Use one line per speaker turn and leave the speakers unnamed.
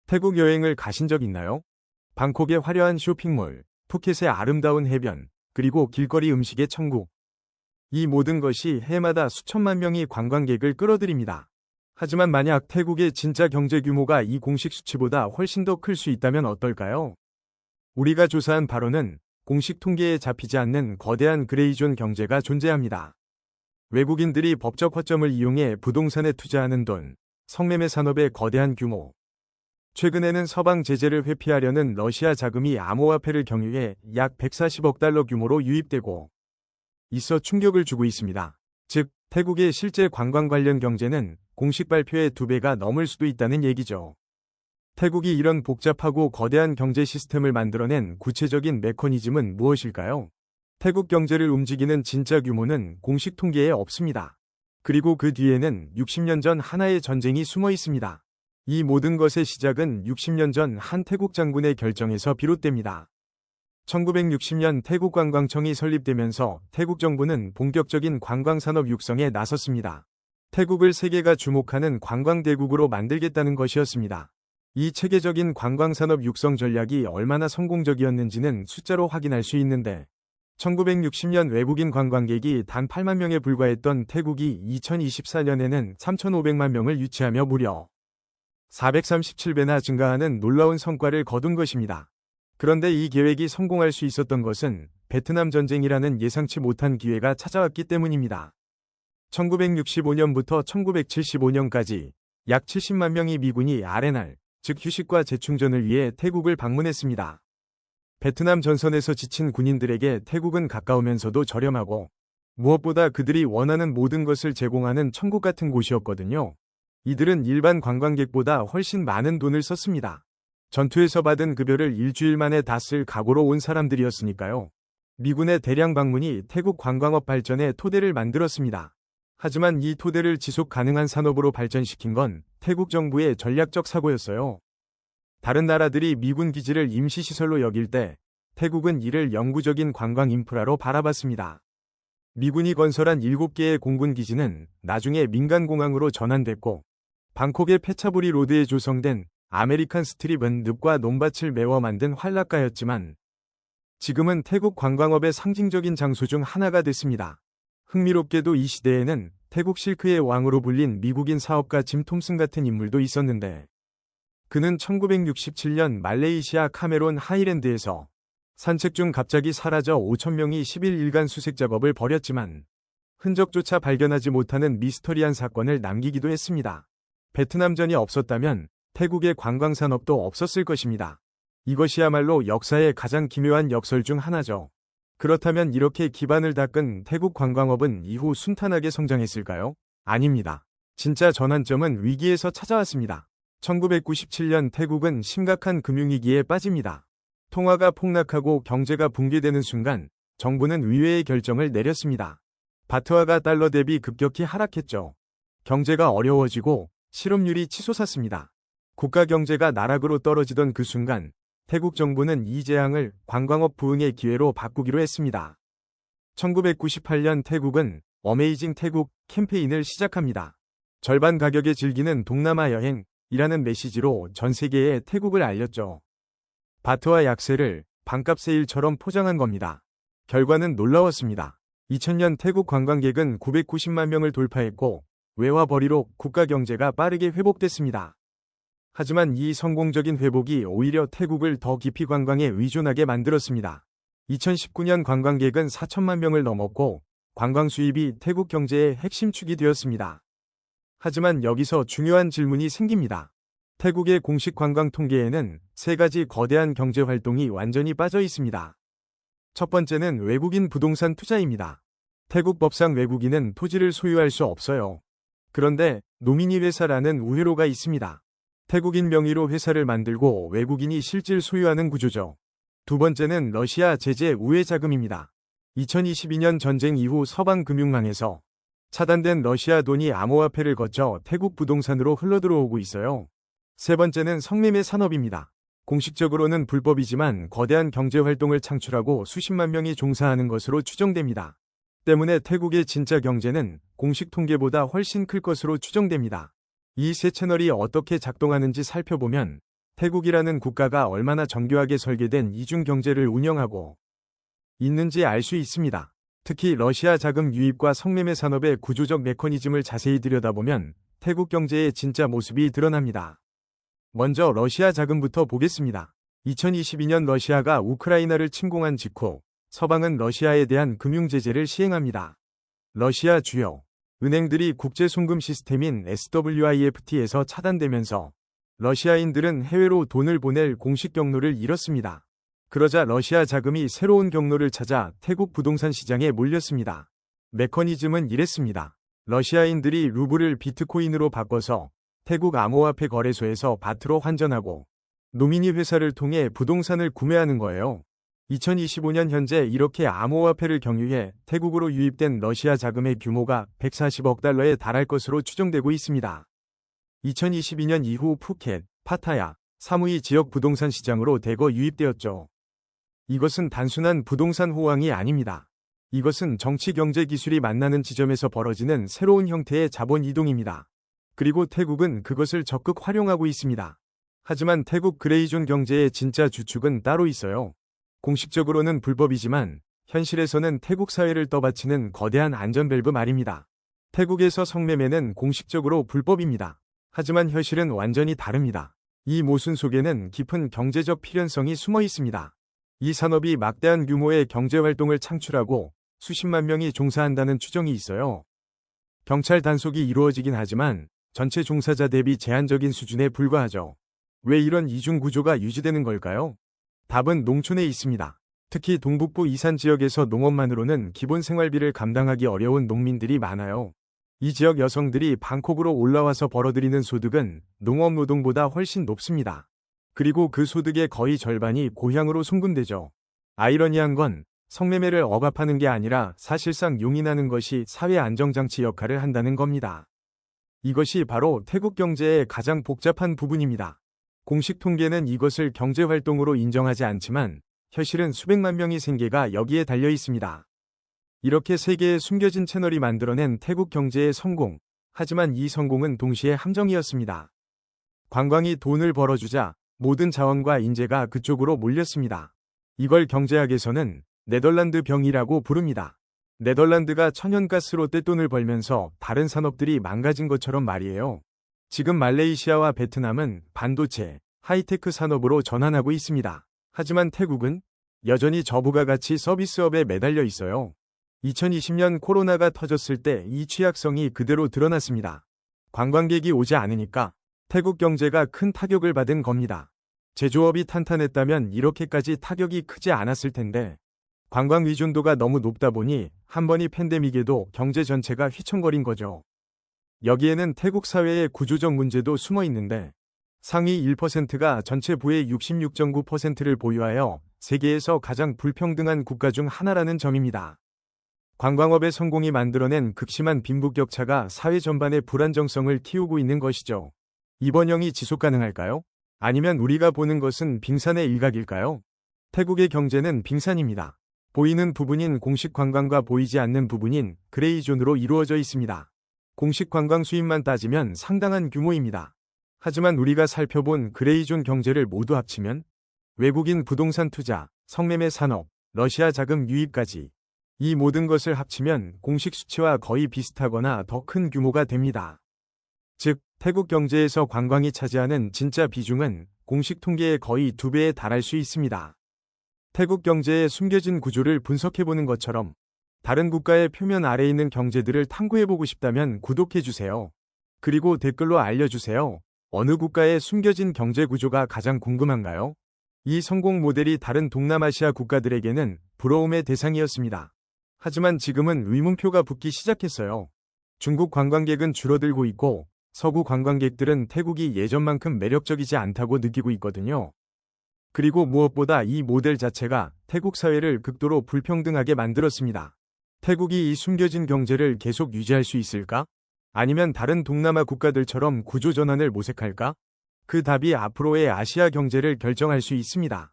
태국 여행을 가신 적 있나요? 방콕의 화려한 쇼핑몰, 푸켓의 아름다운 해변, 그리고 길거리 음식의 천국. 이 모든 것이 해마다 수천만 명의 관광객을 끌어들입니다. 하지만 만약 태국의 진짜 경제 규모가 이 공식 수치보다 훨씬 더 클 수 있다면 어떨까요? 우리가 조사한 바로는 공식 통계에 잡히지 않는 거대한 그레이존 경제가 존재합니다. 외국인들이 법적 허점을 이용해 부동산에 투자하는 돈, 성매매 산업의 거대한 규모. 최근에는 서방 제재를 회피하려는 러시아 자금이 암호화폐를 경유해 약 140억 달러 규모로 유입되고 있어 충격을 주고 있습니다. 즉, 태국의 실제 관광 관련 경제는 공식 발표의 2배가 넘을 수도 있다는 얘기죠. 태국이 이런 복잡하고 거대한 경제 시스템을 만들어낸 구체적인 메커니즘은 무엇일까요? 태국 경제를 움직이는 진짜 규모는 공식 통계에 없습니다. 그리고 그 뒤에는 60년 전 하나의 전쟁이 숨어 있습니다. 이 모든 것의 시작은 60년 전 한 태국 장군의 결정에서 비롯됩니다. 1960년 태국관광청이 설립되면서 태국 정부는 본격적인 관광산업 육성에 나섰습니다. 태국을 세계가 주목하는 관광대국으로 만들겠다는 것이었습니다. 이 체계적인 관광산업 육성 전략이 얼마나 성공적이었는지는 숫자로 확인할 수 있는데 1960년 외국인 관광객이 단 8만 명에 불과했던 태국이 2024년에는 3,500만 명을 유치하며 무려 437배나 증가하는 놀라운 성과를 거둔 것입니다. 그런데 이 계획이 성공할 수 있었던 것은 베트남 전쟁이라는 예상치 못한 기회가 찾아왔기 때문입니다. 1965년부터 1975년까지 약 70만 명의 미군이 R&R, 즉 휴식과 재충전을 위해 태국을 방문했습니다. 베트남 전선에서 지친 군인들에게 태국은 가까우면서도 저렴하고 무엇보다 그들이 원하는 모든 것을 제공하는 천국 같은 곳이었거든요. 이들은 일반 관광객보다 훨씬 많은 돈을 썼습니다. 전투에서 받은 급여를 일주일 만에 다 쓸 각오로 온 사람들이었으니까요. 미군의 대량 방문이 태국 관광업 발전의 토대를 만들었습니다. 하지만 이 토대를 지속 가능한 산업으로 발전시킨 건 태국 정부의 전략적 사고였어요. 다른 나라들이 미군 기지를 임시시설로 여길 때 태국은 이를 영구적인 관광 인프라로 바라봤습니다. 미군이 건설한 7개의 공군 기지는 나중에 민간공항으로 전환됐고 방콕의 페차부리 로드에 조성된 아메리칸 스트립은 늪과 논밭을 메워 만든 활락가였지만 지금은 태국 관광업의 상징적인 장소 중 하나가 됐습니다. 흥미롭게도 이 시대에는 태국 실크의 왕으로 불린 미국인 사업가 짐 톰슨 같은 인물도 있었는데 그는 1967년 말레이시아 카메론 하이랜드에서 산책 중 갑자기 사라져 5,000명이 11일간 수색 작업을 벌였지만 흔적조차 발견하지 못하는 미스터리한 사건을 남기기도 했습니다. 베트남전이 없었다면 태국의 관광산업도 없었을 것입니다. 이것이야말로 역사의 가장 기묘한 역설 중 하나죠. 그렇다면 이렇게 기반을 닦은 태국 관광업은 이후 순탄하게 성장했을까요? 아닙니다. 진짜 전환점은 위기에서 찾아왔습니다. 1997년 태국은 심각한 금융위기에 빠집니다. 통화가 폭락하고 경제가 붕괴되는 순간 정부는 위회의 결정을 내렸습니다. 바트화가 달러 대비 급격히 하락했죠. 경제가 어려워지고 실업률이 치솟았습니다. 국가 경제가 나락으로 떨어지던 그 순간 태국 정부는 이 재앙을 관광업 부흥의 기회로 바꾸기로 했습니다. 1998년 태국은 어메이징 태국 캠페인을 시작합니다. 절반 가격에 즐기는 동남아 여행이라는 메시지로 전 세계에 태국을 알렸죠. 바트와 약세를 반값 세일처럼 포장한 겁니다. 결과는 놀라웠습니다. 2000년 태국 관광객은 990만 명을 돌파했고 외화 벌이로 국가 경제가 빠르게 회복됐습니다. 하지만 이 성공적인 회복이 오히려 태국을 더 깊이 관광에 의존하게 만들었습니다. 2019년 관광객은 4천만 명을 넘었고 관광 수입이 태국 경제의 핵심 축이 되었습니다. 하지만 여기서 중요한 질문이 생깁니다. 태국의 공식 관광 통계에는 3가지 거대한 경제 활동이 완전히 빠져 있습니다. 첫 번째는 외국인 부동산 투자입니다. 태국 법상 외국인은 토지를 소유할 수 없어요. 그런데 노미니 회사라는 우회로가 있습니다. 태국인 명의로 회사를 만들고 외국인이 실질 소유하는 구조죠. 두 번째는 러시아 제재 우회 자금입니다. 2022년 전쟁 이후 서방 금융망에서 차단된 러시아 돈이 암호화폐를 거쳐 태국 부동산으로 흘러들어오고 있어요. 세 번째는 성매매 산업입니다. 공식적으로는 불법이지만 거대한 경제 활동을 창출하고 수십만 명이 종사하는 것으로 추정됩니다. 때문에 태국의 진짜 경제는 공식 통계보다 훨씬 클 것으로 추정됩니다. 이 세 채널이 어떻게 작동하는지 살펴보면 태국이라는 국가가 얼마나 정교하게 설계된 이중 경제를 운영하고 있는지 알 수 있습니다. 특히 러시아 자금 유입과 성매매 산업의 구조적 메커니즘을 자세히 들여다보면 태국 경제의 진짜 모습이 드러납니다. 먼저 러시아 자금부터 보겠습니다. 2022년 러시아가 우크라이나를 침공한 직후 서방은 러시아에 대한 금융 제재를 시행합니다. 러시아 주요 은행들이 국제 송금 시스템인 SWIFT에서 차단되면서 러시아인들은 해외로 돈을 보낼 공식 경로를 잃었습니다. 그러자 러시아 자금이 새로운 경로를 찾아 태국 부동산 시장에 몰렸습니다. 메커니즘은 이랬습니다. 러시아인들이 루블을 비트코인으로 바꿔서 태국 암호화폐 거래소에서 바트로 환전하고 노미니 회사를 통해 부동산을 구매하는 거예요. 2025년 현재 이렇게 암호화폐를 경유해 태국으로 유입된 러시아 자금의 규모가 140억 달러에 달할 것으로 추정되고 있습니다. 2022년 이후 푸켓, 파타야, 사무이 지역 부동산 시장으로 대거 유입되었죠. 이것은 단순한 부동산 호황이 아닙니다. 이것은 정치 경제 기술이 만나는 지점에서 벌어지는 새로운 형태의 자본 이동입니다. 그리고 태국은 그것을 적극 활용하고 있습니다. 하지만 태국 그레이존 경제의 진짜 주축은 따로 있어요. 공식적으로는 불법이지만 현실에서는 태국 사회를 떠받치는 거대한 안전밸브 말입니다. 태국에서 성매매는 공식적으로 불법입니다. 하지만 현실은 완전히 다릅니다. 이 모순 속에는 깊은 경제적 필연성이 숨어 있습니다. 이 산업이 막대한 규모의 경제활동을 창출하고 수십만 명이 종사한다는 추정이 있어요. 경찰 단속이 이루어지긴 하지만 전체 종사자 대비 제한적인 수준에 불과하죠. 왜 이런 이중 구조가 유지되는 걸까요? 답은 농촌에 있습니다. 특히 동북부 이산 지역에서 농업만으로는 기본 생활비를 감당하기 어려운 농민들이 많아요. 이 지역 여성들이 방콕으로 올라와서 벌어들이는 소득은 농업 노동보다 훨씬 높습니다. 그리고 그 소득의 거의 절반이 고향으로 송금되죠. 아이러니한 건 성매매를 억압하는 게 아니라 사실상 용인하는 것이 사회 안정장치 역할을 한다는 겁니다. 이것이 바로 태국 경제의 가장 복잡한 부분입니다. 공식 통계는 이것을 경제활동으로 인정하지 않지만 현실은 수백만 명의 생계가 여기에 달려 있습니다. 이렇게 세계에 숨겨진 채널이 만들어낸 태국 경제의 성공. 하지만 이 성공은 동시에 함정이었습니다. 관광이 돈을 벌어주자 모든 자원과 인재가 그쪽으로 몰렸습니다. 이걸 경제학에서는 네덜란드 병이라고 부릅니다. 네덜란드가 천연가스로 떼돈을 벌면서 다른 산업들이 망가진 것처럼 말이에요. 지금 말레이시아와 베트남은 반도체, 하이테크 산업으로 전환하고 있습니다. 하지만 태국은 여전히 저부가 가치 서비스업에 매달려 있어요. 2020년 코로나가 터졌을 때 이 취약성이 그대로 드러났습니다. 관광객이 오지 않으니까 태국 경제가 큰 타격을 받은 겁니다. 제조업이 탄탄했다면 이렇게까지 타격이 크지 않았을 텐데 관광 의존도가 너무 높다 보니 한 번이 팬데믹에도 경제 전체가 휘청거린 거죠. 여기에는 태국 사회의 구조적 문제도 숨어 있는데 상위 1%가 전체 부의 66.9%를 보유하여 세계에서 가장 불평등한 국가 중 하나라는 점입니다. 관광업의 성공이 만들어낸 극심한 빈부격차가 사회 전반의 불안정성을 키우고 있는 것이죠. 이번형이 지속 가능할까요? 아니면 우리가 보는 것은 빙산의 일각일까요? 태국의 경제는 빙산입니다. 보이는 부분인 공식 관광과 보이지 않는 부분인 그레이존으로 이루어져 있습니다. 공식 관광 수입만 따지면 상당한 규모입니다. 하지만 우리가 살펴본 그레이존 경제를 모두 합치면 외국인 부동산 투자, 성매매 산업, 러시아 자금 유입까지 이 모든 것을 합치면 공식 수치와 거의 비슷하거나 더 큰 규모가 됩니다. 즉, 태국 경제에서 관광이 차지하는 진짜 비중은 공식 통계의 거의 2배에 달할 수 있습니다. 태국 경제의 숨겨진 구조를 분석해보는 것처럼 다른 국가의 표면 아래에 있는 경제들을 탐구해보고 싶다면 구독해주세요. 그리고 댓글로 알려주세요. 어느 국가의 숨겨진 경제 구조가 가장 궁금한가요? 이 성공 모델이 다른 동남아시아 국가들에게는 부러움의 대상이었습니다. 하지만 지금은 의문표가 붙기 시작했어요. 중국 관광객은 줄어들고 있고 서구 관광객들은 태국이 예전만큼 매력적이지 않다고 느끼고 있거든요. 그리고 무엇보다 이 모델 자체가 태국 사회를 극도로 불평등하게 만들었습니다. 태국이 이 숨겨진 경제를 계속 유지할 수 있을까? 아니면 다른 동남아 국가들처럼 구조 전환을 모색할까? 그 답이 앞으로의 아시아 경제를 결정할 수 있습니다.